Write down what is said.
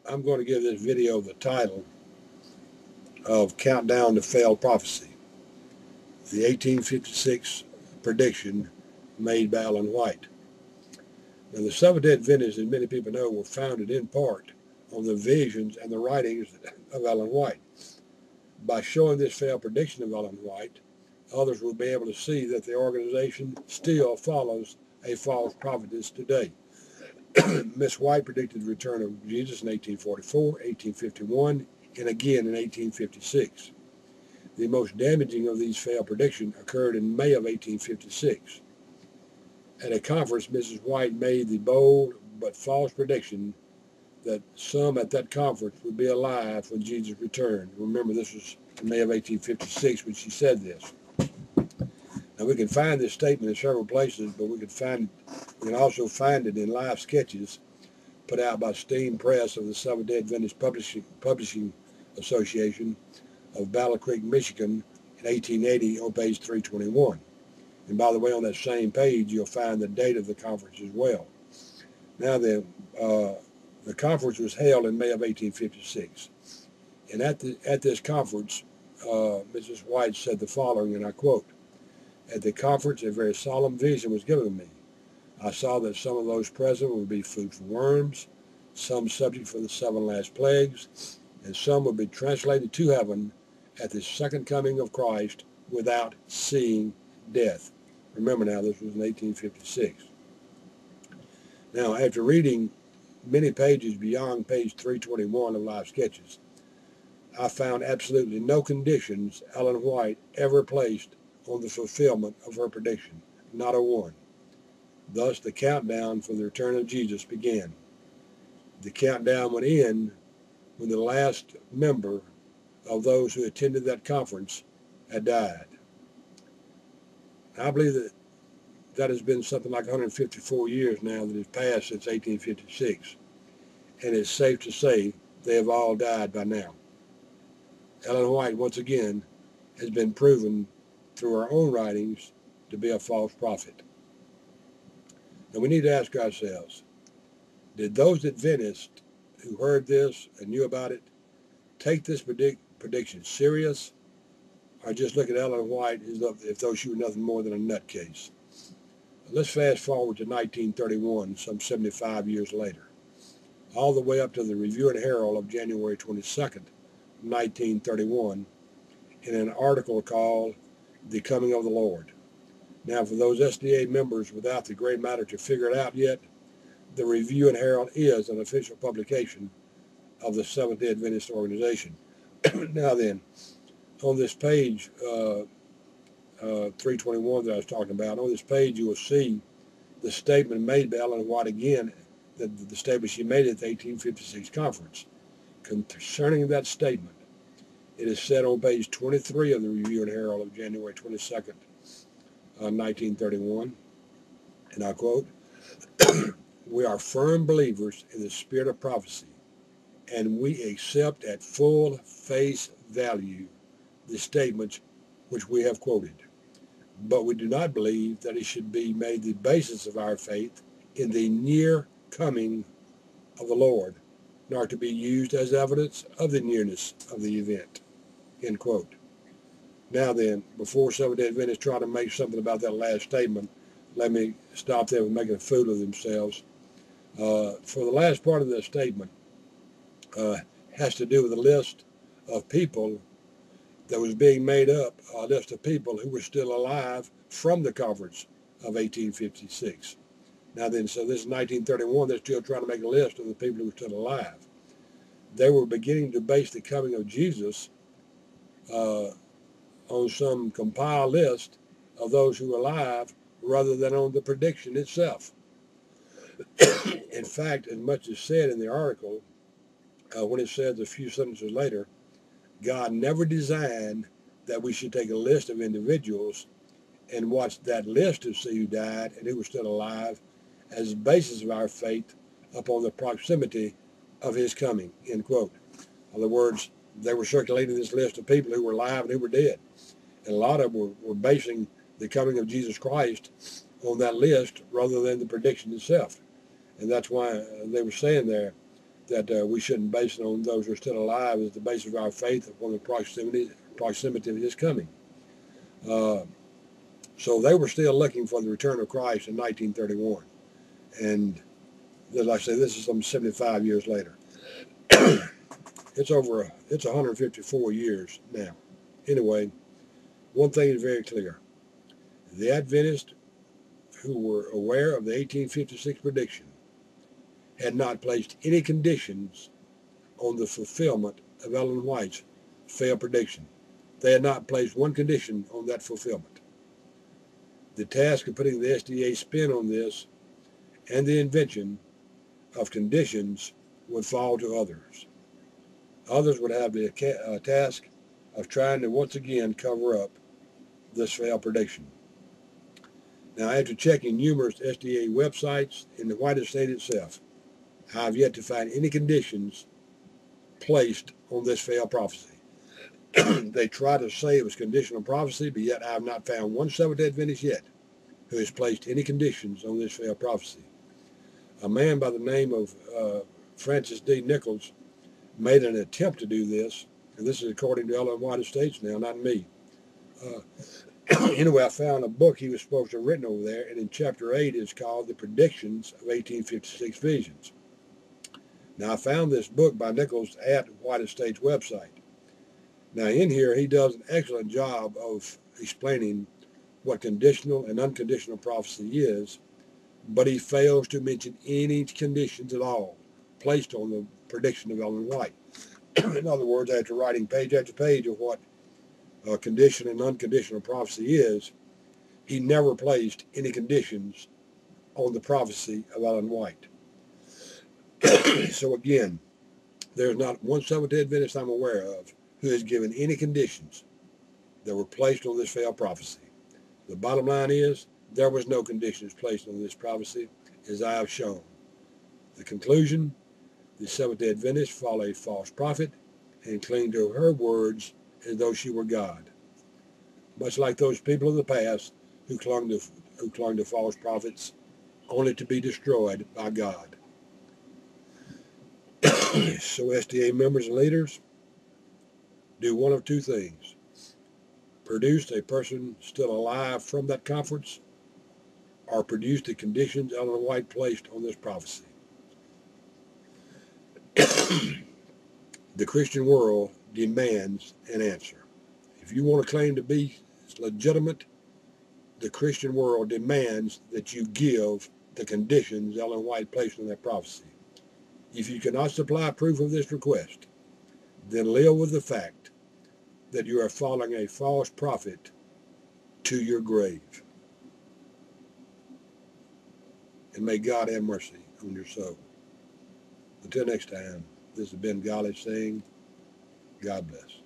I'm going to give this video the title of Countdown to Failed Prophecy, the 1856 prediction made by Ellen White. Now, the Seventh-day Adventists, as many people know, were founded in part on the visions and the writings of Ellen White. By showing this failed prediction of Ellen White, others will be able to see that the organization still follows a false prophetess today. Miss White predicted the return of Jesus in 1844, 1851, and again in 1856. The most damaging of these failed predictions occurred in May of 1856. At a conference, Mrs. White made the bold but false prediction that some at that conference would be alive when Jesus returned. Remember, this was in May of 1856 when she said this. Now, we can find this statement in several places, but we can also find it in live sketches put out by Steam Press of the Seventh-day Adventist Publishing Association of Battle Creek, Michigan in 1880 on page 321. And by the way, on that same page, you'll find the date of the conference as well. Now, the conference was held in May of 1856. And at this conference, Mrs. White said the following, and I quote, "At the conference, a very solemn vision was given to me. I saw that some of those present would be food for worms, some subject for the 7 last plagues, and some would be translated to heaven at the second coming of Christ without seeing death." Remember now, this was in 1856. Now, after reading many pages beyond page 321 of Live Sketches, I found absolutely no conditions Ellen White ever placed on the fulfillment of her prediction, not a one. Thus, the countdown for the return of Jesus began. The countdown would end when the last member of those who attended that conference had died. I believe that has been something like 154 years now that has passed since 1856, and it's safe to say they have all died by now. Ellen White, once again, has been proven through her own writings to be a false prophet. And we need to ask ourselves, did those Adventists who heard this and knew about it take this prediction serious, or just look at Ellen White as if though she were nothing more than a nutcase? Let's fast forward to 1931, some 75 years later, all the way up to the Review and Herald of January 22nd, 1931, in an article called "The Coming of the Lord." Now, for those SDA members without the gray matter to figure it out yet, the Review and Herald is an official publication of the Seventh-day Adventist organization. Now then, on this page 321 that I was talking about, on this page you will see the statement made by Ellen White again, the statement she made at the 1856 conference. Concerning that statement, it is said on page 23 of the Review and Herald of January 22nd, 1931, and I quote, "We are firm believers in the spirit of prophecy, and we accept at full face value the statements which we have quoted. But we do not believe that it should be made the basis of our faith in the near coming of the Lord, nor to be used as evidence of the nearness of the event." End quote. Now then, before Seventh-day Adventists try to make something about that last statement, let me stop them from making a fool of themselves. For the last part of that statement has to do with a list of people that was being made up, a list of people who were still alive from the conference of 1856. Now then, so this is 1931, they're still trying to make a list of the people who were still alive. They were beginning to base the coming of Jesus on some compiled list of those who were alive rather than on the prediction itself. In fact, as much as said in the article, when it says a few sentences later, God never designed that we should take a list of individuals and watch that list to see who died and who was still alive as the basis of our faith upon the proximity of his coming, end quote. In other words, they were circulating this list of people who were alive and who were dead. And a lot of them were basing the coming of Jesus Christ on that list rather than the prediction itself. And that's why they were saying there that we shouldn't base it on those who are still alive as the basis of our faith upon the proximity of his coming. So they were still looking for the return of Christ in 1931. And as I say, this is some 75 years later. It's 154 years now. Anyway, one thing is very clear. The Adventists who were aware of the 1856 prediction had not placed any conditions on the fulfillment of Ellen White's failed prediction. They had not placed one condition on that fulfillment. The task of putting the SDA spin on this and the invention of conditions would fall to others. Others would have the task of trying to once again cover up this failed prediction. Now, after checking numerous SDA websites in the White Estate itself, I have yet to find any conditions placed on this failed prophecy. They try to say it was conditional prophecy, but yet I have not found one Seventh-day Adventist yet who has placed any conditions on this failed prophecy. A man by the name of Francis D. Nichols made an attempt to do this, and this is according to Ellen White Estates now, not me. Anyway, I found a book he was supposed to have written over there, and in chapter 8 it's called The Predictions of 1856 Visions. Now, I found this book by Nichols at White Estate's website. Now, in here, he does an excellent job of explaining what conditional and unconditional prophecy is, but he fails to mention any conditions at all placed on the prediction of Ellen White. In other words, after writing page after page of what conditional and unconditional prophecy is, he never placed any conditions on the prophecy of Ellen White. So again, there's not one Seventh-day Adventist I'm aware of who has given any conditions that were placed on this failed prophecy. The bottom line is, there was no conditions placed on this prophecy, as I have shown. The conclusion, the Seventh-day Adventists follow a false prophet and cling to her words as though she were God. Much like those people of the past who clung to false prophets only to be destroyed by God. So SDA members and leaders, do one of two things. Produce a person still alive from that conference, or produce the conditions Ellen White placed on this prophecy. The Christian world demands an answer. If you want to claim to be legitimate, the Christian world demands that you give the conditions Ellen White placed on that prophecy. If you cannot supply proof of this request, then live with the fact that you are following a false prophet to your grave. And may God have mercy on your soul. Until next time, this has been Golly saying, God bless.